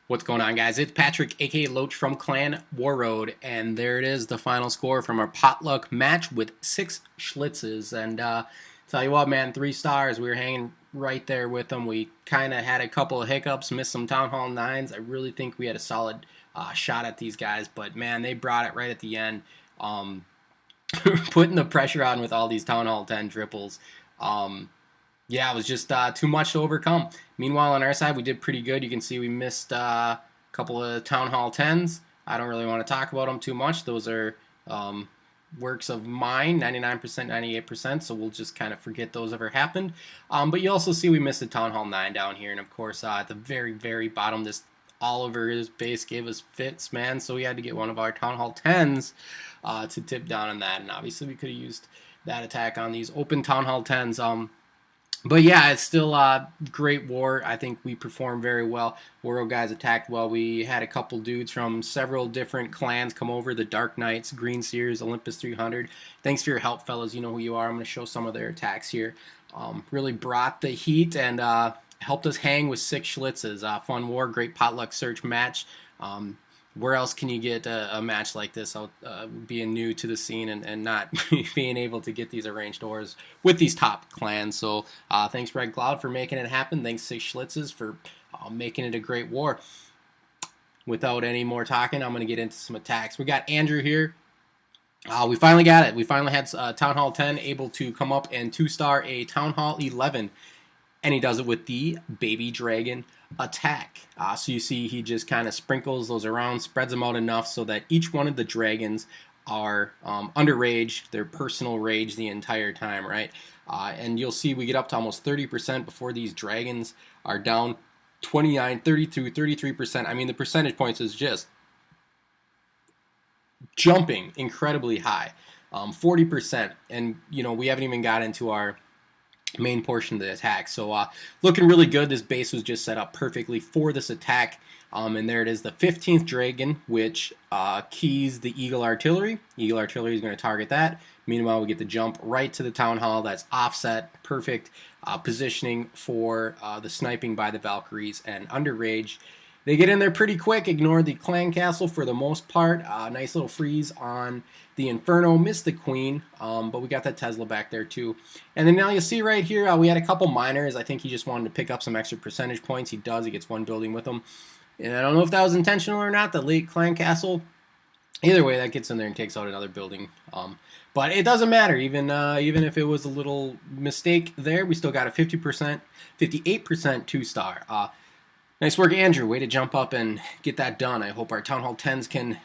What's going on, guys? It's Patrick, aka Loach from Clan Warroad, and there it is, the final score from our potluck match with 6 Schlitzes. And tell you what, man, 3 stars. We were hanging right there with them. We kind of had a couple of hiccups, missed some Town Hall 9s. I really think we had a solid shot at these guys, but man, they brought it right at the end, putting the pressure on with all these Town Hall 10 triples. Yeah, it was just too much to overcome. Meanwhile, on our side, we did pretty good. You can see we missed a couple of Town Hall 10s. I don't really want to talk about them too much. Those are works of mine, 99%, 98%, so we'll just kind of forget those ever happened. But you also see we missed a Town Hall 9 down here, and of course, at the very, very bottom, this Oliver, his base gave us fits, man, so we had to get one of our Town Hall 10s to tip down on that, and obviously we could have used that attack on these open Town Hall 10s. But yeah, it's still a great war. I think we performed very well. Warroad guys attacked well. We had a couple dudes from several different clans come over. The Dark Knights, Greenseers, Olympus 300. Thanks for your help, fellas. You know who you are. I'm going to show some of their attacks here. Really brought the heat and helped us hang with 6 Schlitzes. Fun war, great potluck search match. Where else can you get a match like this being new to the scene and not being able to get these arranged wars with these top clans? So thanks Red Cloud for making it happen. Thanks 6 Schlitzes for making it a great war. Without any more talking, I'm going to get into some attacks. We got Andrew here. We finally got it. We finally had Town Hall 10 able to come up and 2-star a Town Hall 11. And he does it with the Baby Dragon attack. So you see he just kind of sprinkles those around, spreads them out enough so that each one of the dragons are under rage, their personal rage the entire time, right? And you'll see we get up to almost 30% before these dragons are down 29, 32, 33%. I mean, the percentage points is just jumping incredibly high. 40%. And, you know, we haven't even got into our main portion of the attack. So looking really good. This base was just set up perfectly for this attack. And there it is, the 15th dragon, which keys the Eagle Artillery. Eagle Artillery is going to target that. Meanwhile, we get the jump right to the Town Hall. That's offset, perfect positioning for the sniping by the Valkyries and under rage. They get in there pretty quick, ignore the clan castle for the most part. Nice little freeze on the Inferno, missed the Queen, but we got that Tesla back there too. And then now you'll see right here, we had a couple miners. I think he just wanted to pick up some extra percentage points. He does, he gets one building with him. And I don't know if that was intentional or not, the late clan castle. Either way, that gets in there and takes out another building. But it doesn't matter, even if it was a little mistake there, we still got a 50%, 58% 2-star. Nice work, Andrew. Way to jump up and get that done. I hope our Town Hall 10s can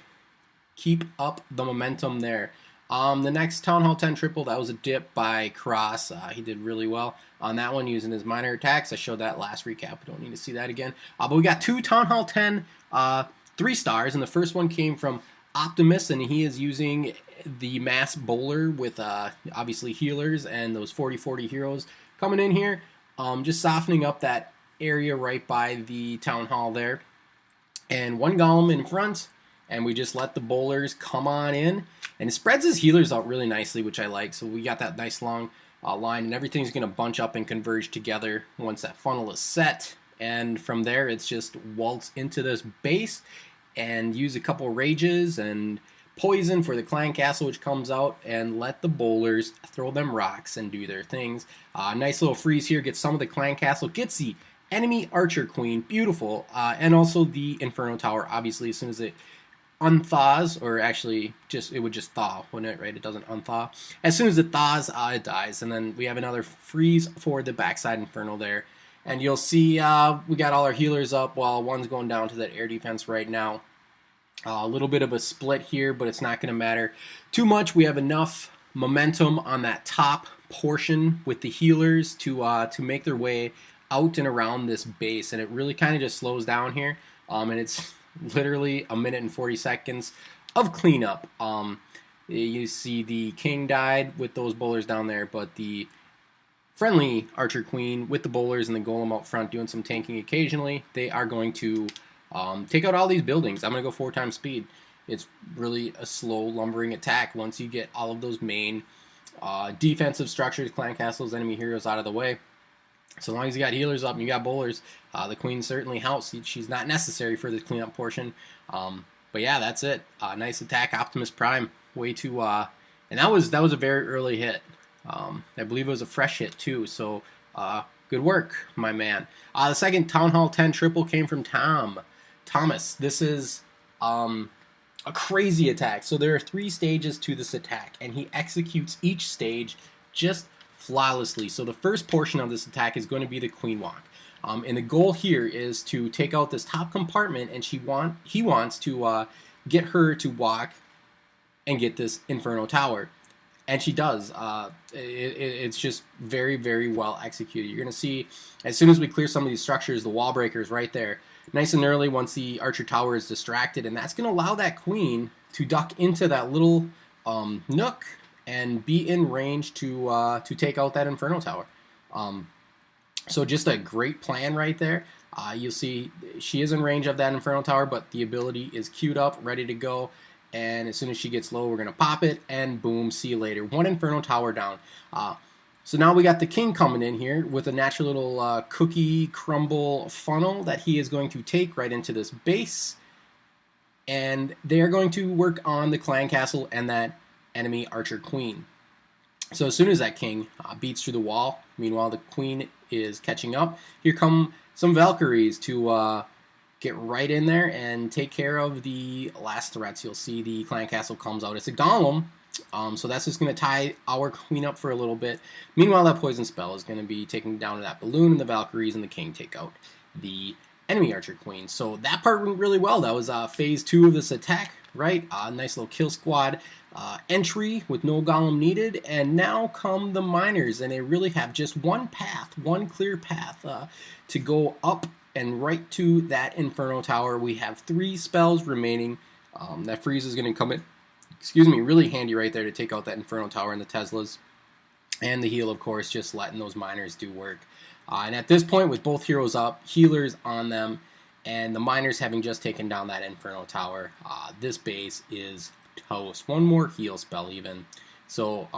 keep up the momentum there. The next Town Hall 10 triple, that was a dip by Cross. He did really well on that one using his minor attacks. I showed that last recap. We don't need to see that again. But we got 2 Town Hall 10 3-stars, and the first one came from Optimus, and he is using the mass bowler with obviously healers and those 40-40 heroes coming in here, just softening up that area right by the Town Hall there. And one Golem in front, and we just let the bowlers come on in, and it spreads his healers out really nicely, which I like. So we got that nice long line, and everything's going to bunch up and converge together once that funnel is set. And from there, it's just waltz into this base and use a couple rages and poison for the clan castle, which comes out, and let the bowlers throw them rocks and do their things. Nice little freeze here, gets some of the clan castle, gets the enemy Archer Queen, beautiful, and also the Inferno Tower, obviously, as soon as it unthaws, or actually, it would just thaw, wouldn't it, right? It doesn't unthaw. As soon as it thaws, it dies, and then we have another freeze for the backside Inferno there, and you'll see we got all our healers up while one's going down to that air defense right now. A little bit of a split here, but it's not going to matter too much. We have enough momentum on that top portion with the healers to make their way out and around this base, and it really kind of just slows down here, and it's literally a minute and 40 seconds of cleanup. You see the king died with those bowlers down there, but the friendly Archer Queen with the bowlers and the Golem out front doing some tanking occasionally, they are going to take out all these buildings. I'm going to go 4 times speed. It's really a slow lumbering attack once you get all of those main defensive structures, clan castles, enemy heroes out of the way. So long as you got healers up and you got bowlers, the queen certainly helps. She's not necessary for the cleanup portion. But yeah, that's it. Nice attack, Optimus Prime. Way too, and that was a very early hit. I believe it was a fresh hit too. So good work, my man. The second Town Hall 10 triple came from Thomas. This is a crazy attack. So there are 3 stages to this attack, and he executes each stage just flawlessly. So the first portion of this attack is going to be the queen walk. And the goal here is to take out this top compartment, and he wants to get her to walk and get this Inferno Tower. And she does. It's just very, very well executed. You're going to see, as soon as we clear some of these structures, the wall breaker is right there. Nice and early once the Archer Tower is distracted, and that's going to allow that queen to duck into that little nook and be in range to take out that Inferno Tower. So just a great plan right there. You'll see she is in range of that Inferno Tower, but the ability is queued up, ready to go. And as soon as she gets low, we're going to pop it, and boom, see you later. 1 Inferno Tower down. So now we got the king coming in here with a natural little cookie crumble funnel that he is going to take right into this base. And they are going to work on the clan castle and that enemy archer queen. So as soon as that king beats through the wall, meanwhile the queen is catching up, here come some Valkyries to get right in there and take care of the last threats. You'll see the clan castle comes out. It's a golem, so that's just going to tie our queen up for a little bit. Meanwhile, that poison spell is going to be taking down that balloon, and the Valkyries and the king take out the enemy archer queen. So that part went really well. That was phase 2 of this attack, right? Nice little kill squad entry with no golem needed, and now come the miners, and they really have just one path, one clear path to go up and right to that Inferno Tower. We have 3 spells remaining. That freeze is going to come in, really handy right there to take out that Inferno Tower and the Teslas. And the heal, of course, just letting those miners do work. And at this point, with both heroes up, healers on them, and the miners having just taken down that Inferno Tower, this base is toast. 1 more heal spell even. So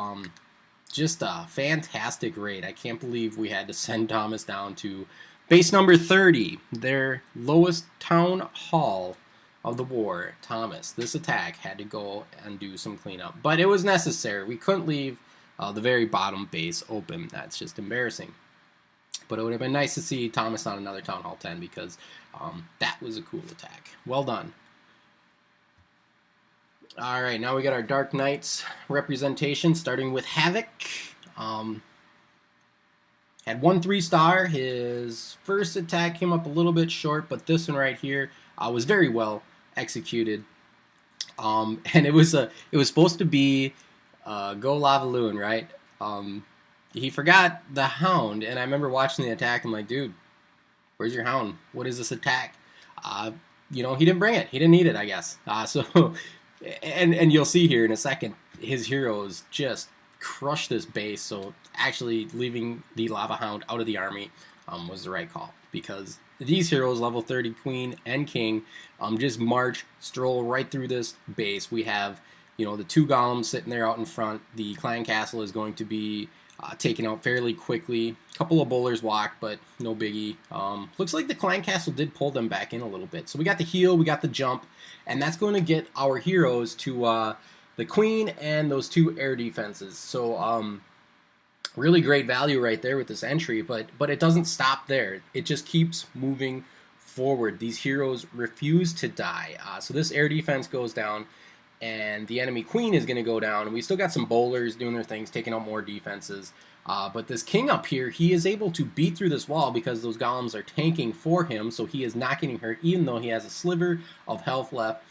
just a fantastic raid. I can't believe we had to send Thomas down to base number 30, their lowest town hall of the war. Thomas, this attack had to go and do some cleanup, but it was necessary. We couldn't leave the very bottom base open. That's just embarrassing. But it would have been nice to see Thomas on another Town Hall 10 because that was a cool attack. Well done. Alright, now we got our Dark Knights representation, starting with Havoc. Had 1 3-star. His first attack came up a little bit short, but this one right here was very well executed. And it was supposed to be Go Lava Loon, right? He forgot the Hound, and I remember watching the attack. I'm like, dude, where's your Hound? What is this attack? He didn't bring it. He didn't need it, I guess. And you'll see here in a second, his heroes just crush this base. So actually leaving the Lava Hound out of the army was the right call, because these heroes, level 30 Queen and King, just march, stroll right through this base. We have, the 2 golems sitting there out in front. The clan castle is going to be taken out fairly quickly. A couple of bowlers walk, but no biggie. Looks like the clan castle did pull them back in a little bit. So we got the heal, we got the jump, and that's going to get our heroes to the queen and those 2 air defenses. So really great value right there with this entry, but it doesn't stop there. It just keeps moving forward. These heroes refuse to die. So this air defense goes down, and the enemy queen is going to go down. And we still got some bowlers doing their things, taking out more defenses. But this king up here, he is able to beat through this wall because those golems are tanking for him, so he is not getting hurt, even though he has a sliver of health left.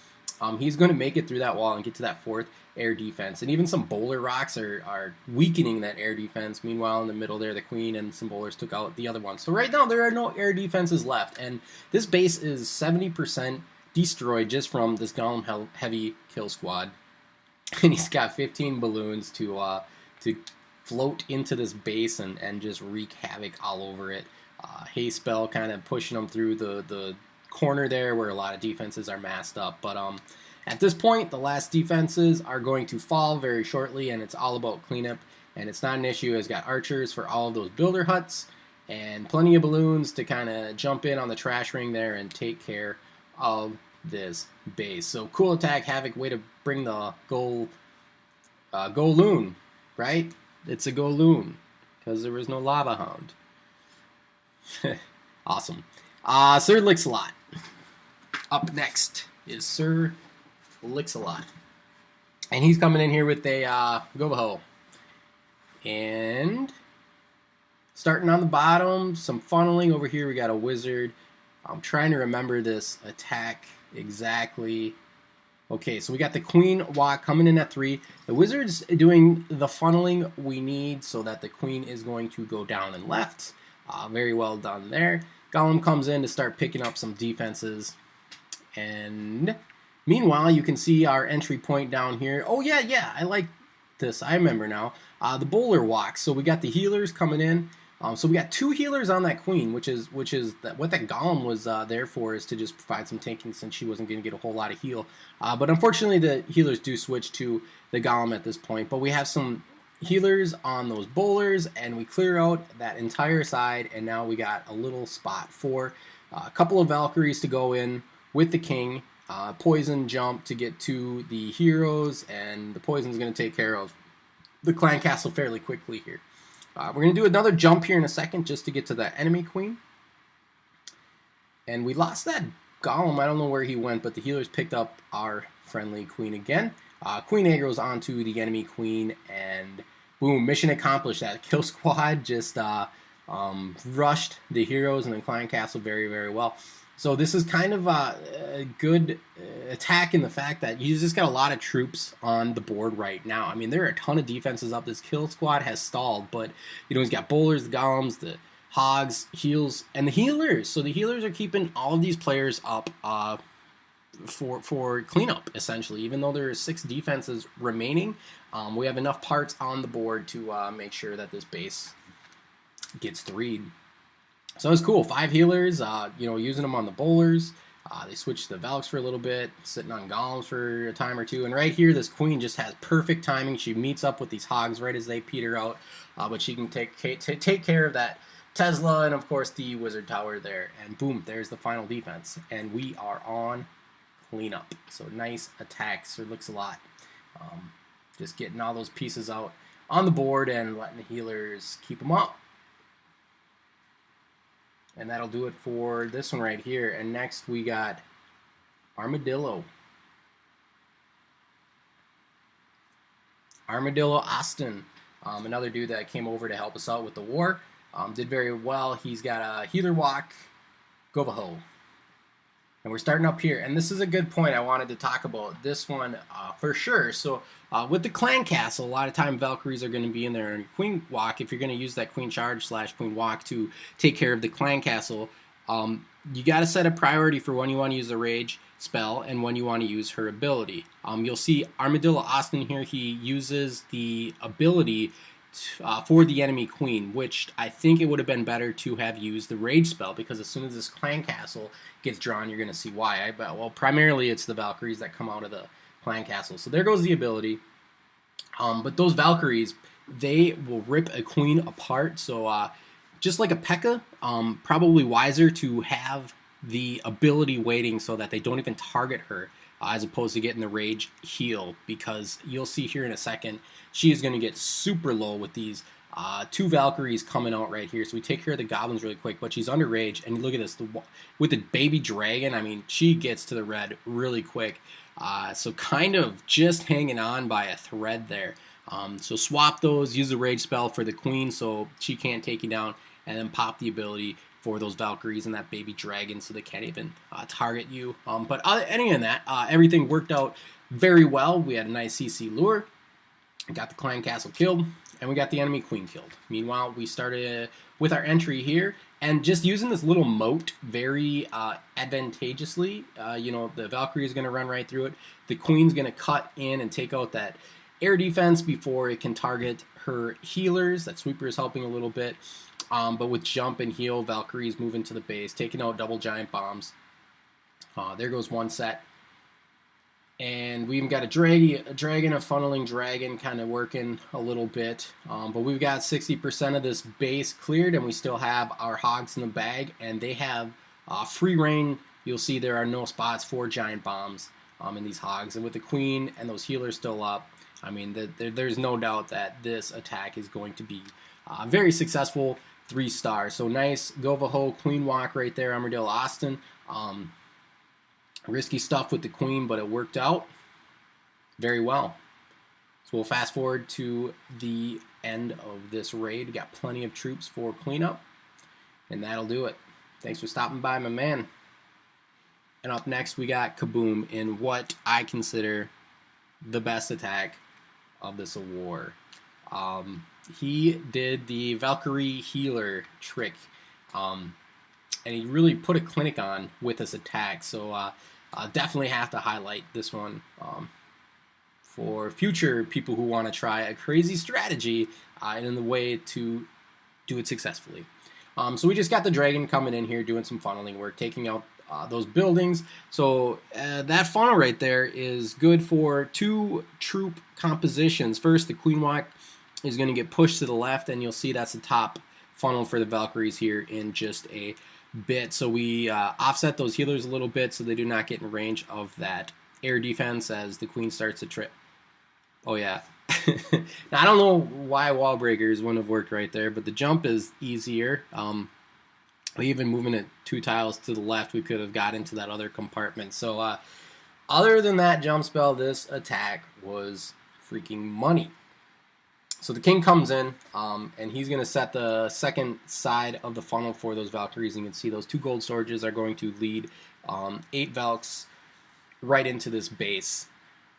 He's going to make it through that wall and get to that 4th air defense. And even some bowler rocks are weakening that air defense. Meanwhile, in the middle there, the queen and some bowlers took out the other one. So right now, there are no air defenses left. And this base is 70% destroyed just from this golem heavy kill squad. And he's got 15 balloons to float into this base and just wreak havoc all over it. Haste spell kind of pushing them through the corner there where a lot of defenses are masked up. But at this point, the last defenses are going to fall very shortly, and it's all about cleanup. And it's not an issue. It's got archers for all of those builder huts. and plenty of balloons to kind of jump in on the trash ring there and take care of this base. So cool attack, Havoc. Way to bring the Goloon, right? It's a Goloon because there was no Lava Hound. Awesome. Sir Licksalot. Up next is Sir Licksalot. And he's coming in here with a Govaho. And starting on the bottom, some funneling. Over here we got a wizard. I'm trying to remember this attack exactly. Okay, so we got the Queen Walk coming in at 3. The wizard's doing the funneling we need so that the Queen is going to go down and left. Very well done there. Golem comes in to start picking up some defenses. And meanwhile, you can see our entry point down here. Oh, yeah, I like this. I remember now. The bowler walk. So we got the healers coming in. So we got 2 healers on that Queen, which is what that Golem was there for, is to just provide some tanking since she wasn't going to get a whole lot of heal. But unfortunately, the healers do switch to the Golem at this point. But we have some healers on those bowlers, and we clear out that entire side, and now we got a little spot for a couple of Valkyries to go in with the king. Poison jump to get to the heroes, and the poison's going to take care of the clan castle fairly quickly here. We're going to do another jump here in a second just to get to the enemy queen. And we lost that Golem. I don't know where he went, but the healers picked up our friendly queen again. Queen aggro's onto the enemy queen, and boom, mission accomplished. That kill squad just rushed the heroes and the clan castle very, very well. So this is kind of a good attack in the fact that you just got a lot of troops on the board right now. I mean, there are a ton of defenses up. This kill squad has stalled, but you know, he's got bowlers, the golems, the hogs, heals, and the healers. So the healers are keeping all of these players up for cleanup, essentially. Even though there are 6 defenses remaining, we have enough parts on the board to make sure that this base gets 3'd. So it's cool. 5 healers, you know, using them on the bowlers. They switched to the Valks for a little bit, sitting on golems for a time or two. And right here, this queen just has perfect timing. She meets up with these hogs right as they peter out, but she can take care of that Tesla and, of course, the wizard tower there. And boom, there's the final defense. And we are on cleanup. So nice attack. Sir Licksalot. Just getting all those pieces out on the board and letting the healers keep them up. And that'll do it for this one right here. And next we got Armadillo. Armadillo Austin, another dude that came over to help us out with the war. Did very well. He's got a healer walk, Govaho. And we're starting up here. And this is a good point I wanted to talk about this one for sure. So with the clan castle, a lot of time Valkyries are going to be in there. And Queen Walk, if you're going to use that Queen Charge / Queen Walk to take care of the clan castle, you got to set a priority for when you want to use the Rage spell and when you want to use her ability. You'll see Armadillo Austin here. He uses the ability for the enemy queen, which I think it would have been better to have used the Rage spell, because as soon as this clan castle gets drawn, you're going to see why. Well, primarily it's the Valkyries that come out of the clan castle. So there goes the ability. But those Valkyries, they will rip a queen apart. So just like a P.E.K.K.A., probably wiser to have the ability waiting so that they don't even target her, as opposed to getting the Rage heal, because you'll see here in a second, she is going to get super low with these 2 Valkyries coming out right here. So we take care of the goblins really quick, but she's under Rage, and look at this, with the baby dragon, I mean, she gets to the red really quick. So kind of just hanging on by a thread there. So swap those, use the Rage spell for the queen so she can't take you down, and then pop the ability for those Valkyries and that baby dragon so they can't even target you. But any of that, everything worked out very well. We had a nice CC lure, got the clan castle killed, and we got the enemy queen killed. Meanwhile, we started with our entry here, and just using this little moat very advantageously. You know, the Valkyrie is going to run right through it. The queen's going to cut in and take out that air defense before it can target her healers. That sweeper is helping a little bit. But with jump and heal, Valkyrie's moving to the base, taking out double giant bombs. There goes one set. And we even got a dragon, a funneling dragon kind of working a little bit. But we've got 60% of this base cleared, and we still have our hogs in the bag, and they have free reign. You'll see there are no spots for giant bombs in these hogs. And with the queen and those healers still up, I mean, there's no doubt that this attack is going to be very successful. 3 stars. So nice Go-Ho queen walk right there, Armadillo Austin. Risky stuff with the queen, but it worked out very well. So we'll fast forward to the end of this raid. We got plenty of troops for cleanup, and that'll do it. Thanks for stopping by, my man. And up next, we got Kaboom in what I consider the best attack of this war. He did the Valkyrie healer trick, and he really put a clinic on with this attack. So definitely have to highlight this one for future people who want to try a crazy strategy in the way to do it successfully. So we just got the dragon coming in here doing some funneling work, taking out those buildings. So that funnel right there is good for 2 troop compositions. First, the queen walk is going to get pushed to the left, and you'll see that's the top funnel for the Valkyries here in just a bit. So we offset those healers a little bit so they do not get in range of that air defense as the queen starts to trip. Oh yeah. Now, I don't know why wall breakers wouldn't have worked right there, but the jump is easier. Even moving it 2 tiles to the left, we could have got into that other compartment. So other than that jump spell, this attack was freaking money. So the king comes in, and he's going to set the second side of the funnel for those Valkyries. And you can see those 2 gold storages are going to lead 8 Valks right into this base.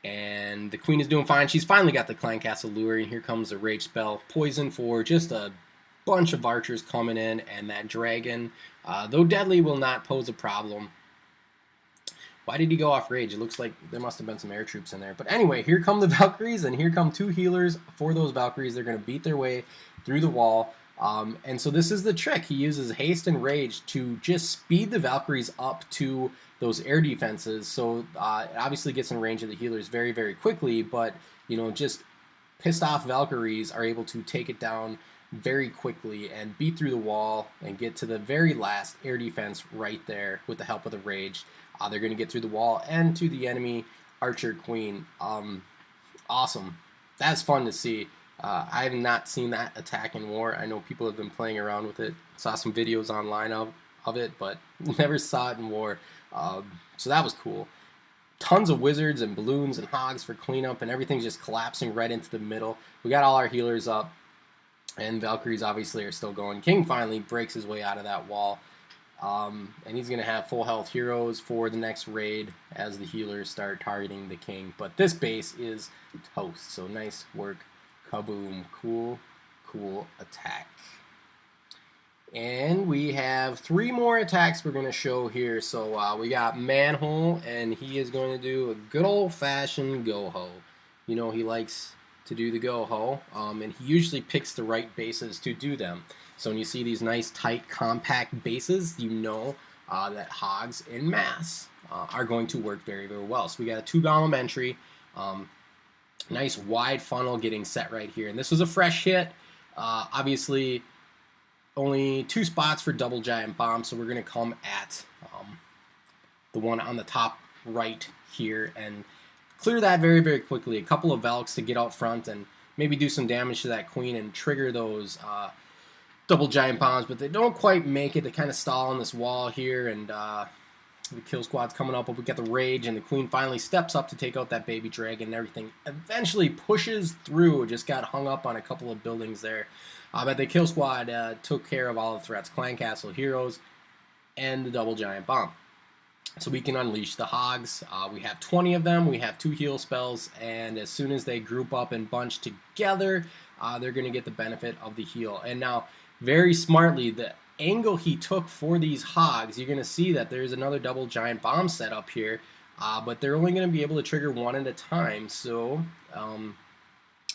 And the queen is doing fine. She's finally got the Clan Castle Lure, and here comes the rage spell. Poison for just a bunch of archers coming in, and that dragon, though deadly, will not pose a problem. Why did he go off rage? It looks like there must have been some air troops in there. But anyway, here come the Valkyries, and here come 2 healers for those Valkyries. They're going to beat their way through the wall. And so this is the trick. He uses haste and rage to just speed the Valkyries up to those air defenses. So it obviously gets in range of the healers very, very quickly. But, you know, just pissed off Valkyries are able to take it down very quickly and beat through the wall and get to the very last air defense right there with the help of the rage. They're going to get through the wall and to the enemy archer queen. Awesome. That's fun to see. I have not seen that attack in war. I know people have been playing around with it. Saw some videos online of it, but never saw it in war. So that was cool. Tons of wizards and balloons and hogs for cleanup, and everything's just collapsing right into the middle. We got all our healers up, and Valkyries obviously are still going. King finally breaks his way out of that wall. And he's going to have full health heroes for the next raid as the healers start targeting the king. But this base is toast. So nice work, Kaboom. Cool, cool attack. And we have 3 more attacks we're going to show here. So we got Manhole, and he is going to do a good old-fashioned go-ho. You know, he likes to do the go-ho, and he usually picks the right bases to do them. So when you see these nice, tight, compact bases, you know that hogs in mass are going to work very, very well. So we got a 2 Golem entry, nice wide funnel getting set right here. And this was a fresh hit. Obviously, only 2 spots for double giant bombs, so we're going to come at the one on the top right here and clear that very, very quickly. A couple of Valks to get out front and maybe do some damage to that queen and trigger those double giant bombs, but they don't quite make it. They kind of stall on this wall here, and the kill squad's coming up, but we get the rage, and the queen finally steps up to take out that baby dragon, and everything eventually pushes through. Just got hung up on a couple of buildings there. But the kill squad took care of all the threats. Clan Castle heroes and the double giant bomb. So we can unleash the hogs. We have 20 of them. We have 2 heal spells, and as soon as they group up and bunch together, they're going to get the benefit of the heal. And now, very smartly, the angle he took for these hogs, you're going to see that there's another double giant bomb set up here, but they're only going to be able to trigger 1 at a time. So,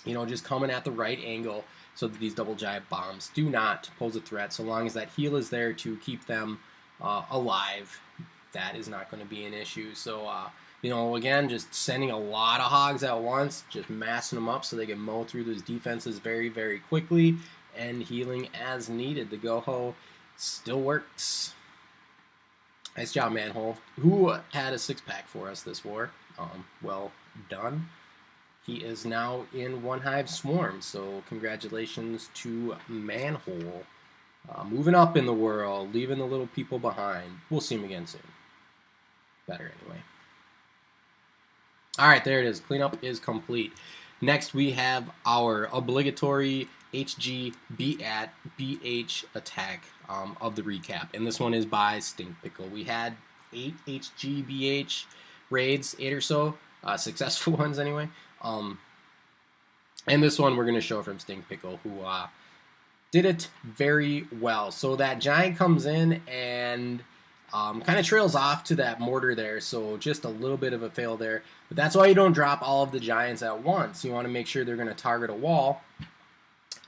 you know, just coming at the right angle so that these double giant bombs do not pose a threat, so long as that heal is there to keep them alive. that is not going to be an issue. So, you know, again, just sending a lot of hogs at once, just massing them up so they can mow through those defenses very, very quickly, and healing as needed. The Go-Ho still works. Nice job, Manhole. Who had a six-pack for us this war? Well done. He is now in One Hive Swarm, so congratulations to Manhole. Moving up in the world, leaving the little people behind. We'll see him again soon. Better anyway. Alright, there it is. Cleanup is complete. Next, we have our obligatory HG BH attack of the recap. And this one is by Stink Pickle. We had 8 HG BH raids, 8 or so. Successful ones anyway. And this one we're going to show from Stink Pickle, who did it very well. So that giant comes in and kind of trails off to that mortar there, so just a little bit of a fail there. But that's why you don't drop all of the giants at once. You want to make sure they're going to target a wall.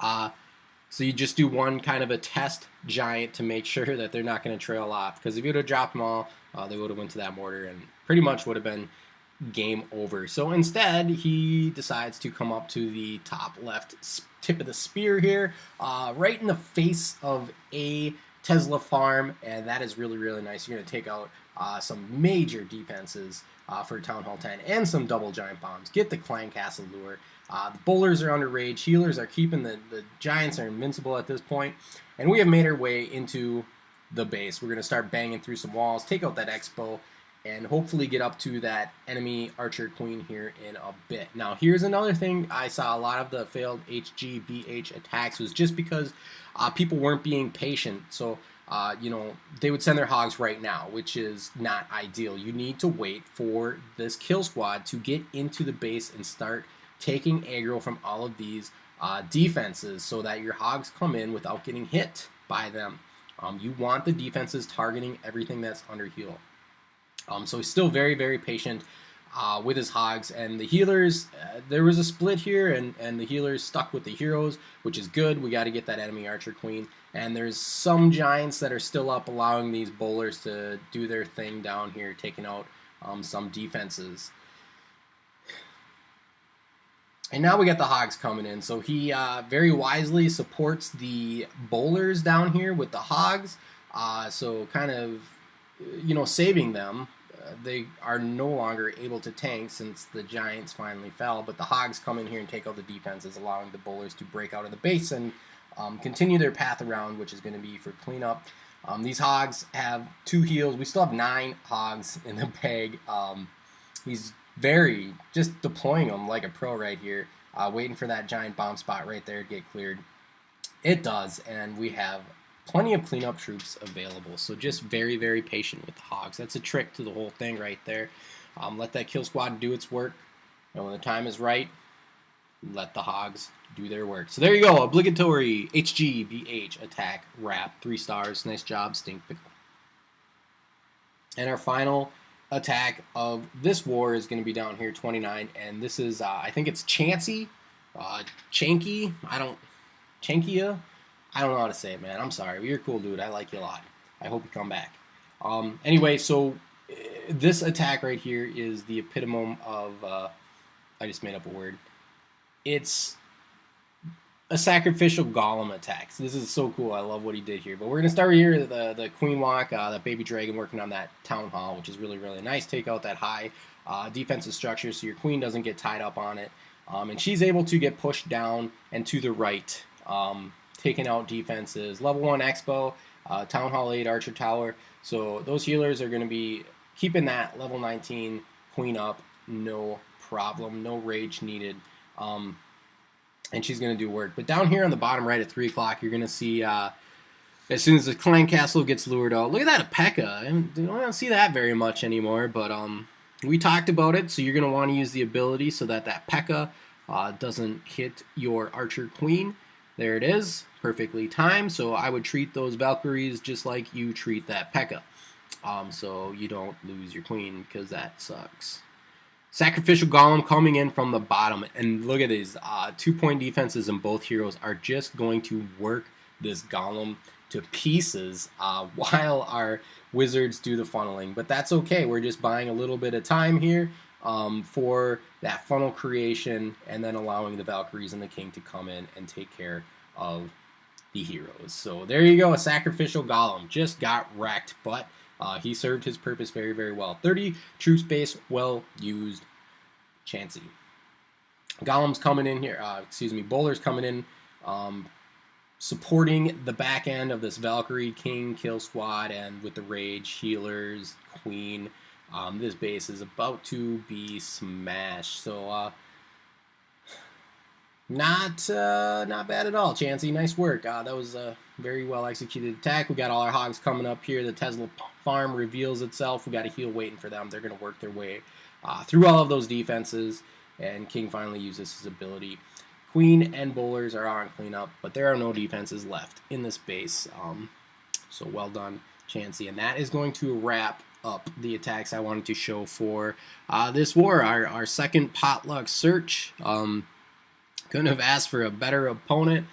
So you just do one kind of a test giant to make sure that they're not going to trail off. Because if you would have dropped them all, they would have went to that mortar and pretty much would have been game over. So instead, he decides to come up to the top left tip of the spear here, right in the face of a Tesla farm, and that is really, really nice. You're going to take out some major defenses for Town Hall 10 and some double giant bombs. Get the Clan Castle lure. The bowlers are under rage. Healers are keeping the giants are invincible at this point. And we have made our way into the base. We're going to start banging through some walls, take out that Expo, and hopefully get up to that enemy Archer Queen here in a bit. Now, here's another thing. I saw a lot of the failed HGBH attacks was just because people weren't being patient. So, you know, they would send their hogs right now, which is not ideal. You need to wait for this kill squad to get into the base and start taking aggro from all of these defenses so that your hogs come in without getting hit by them. You want the defenses targeting everything that's under heal. So he's still very, very patient with his hogs. And the healers, there was a split here, and the healers stuck with the heroes, which is good. We got to get that enemy Archer Queen. And there's some giants that are still up, allowing these bowlers to do their thing down here, taking out some defenses. And now we got the hogs coming in. So he very wisely supports the bowlers down here with the hogs. So kind of, you know, saving them. They are no longer able to tank since the giants finally fell. But the hogs come in here and take out the defenses, allowing the bowlers to break out of the base and continue their path around, which is going to be for cleanup. These hogs have 2 heals. We still have 9 hogs in the bag. He's very just deploying them like a pro right here, waiting for that giant bomb spot right there to get cleared. It does, and we have plenty of cleanup troops available. So just very, very patient with the hogs. That's a trick to the whole thing right there. Let that kill squad do its work, and when the time is right, let the hogs do their work. So there you go, obligatory HGBH attack wrap, 3 stars. Nice job, Stink Pickle. And our final attack of this war is going to be down here, 29, and this is I think it's Chancy, Chanky. Chankia. I don't know how to say it, man. I'm sorry. You're a cool dude. I like you a lot. I hope you come back. Anyway, so this attack right here is the epitome of I just made up a word. It's a sacrificial golem attack. So this is so cool. I love what he did here. But we're going to start here, the Queen Walk, that baby dragon working on that Town Hall, which is really, really nice. Take out that high defensive structure so your queen doesn't get tied up on it. And she's able to get pushed down and to the right, taking out defenses. Level 1 Expo, Town Hall 8 Archer Tower. So those healers are going to be keeping that level 19 queen up. No problem. No rage needed. And she's going to do work. But down here on the bottom right at 3 o'clock, you're going to see, as soon as the Clan Castle gets lured out, look at that P.E.K.K.A. I don't see that very much anymore, but we talked about it, so you're going to want to use the ability so that P.E.K.K.A. doesn't hit your Archer Queen. There it is, perfectly timed, so I would treat those Valkyries just like you treat that P.E.K.K.A. So you don't lose your Queen, because that sucks. Sacrificial Golem coming in from the bottom, and look at these 2-point defenses, and both heroes are just going to work this Golem to pieces while our wizards do the funneling. But that's okay. We're just buying a little bit of time here for that funnel creation, and then allowing the Valkyries and the King to come in and take care of the heroes. So there you go. A sacrificial Golem just got wrecked, but he served his purpose very, very well. 30 troop space, well used. Chansey. Golem's coming in here, Bowler's coming in, supporting the back end of this Valkyrie, King, Kill Squad, and with the Rage, Healers, Queen. This base is about to be smashed, so not bad at all, Chansey. Nice work. That was a very well executed attack. We got all our hogs coming up here. The Tesla farm reveals itself. We got a heal waiting for them. They're going to work their way through all of those defenses, and King finally uses his ability. Queen and Bowlers are on cleanup, but there are no defenses left in this base. So well done, Chansey. And that is going to wrap up the attacks I wanted to show for this war. Our second potluck search. Couldn't have asked for a better opponent.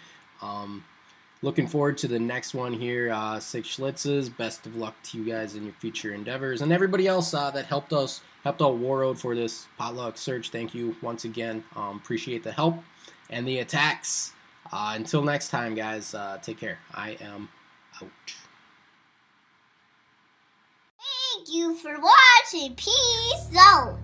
Looking forward to the next one here. 6 Schlitzes. Best of luck to you guys in your future endeavors. And everybody else that helped out Warroad for this potluck search. Thank you once again. Appreciate the help and the attacks. Until next time, guys, take care. I am out. Thank you for watching. Peace out.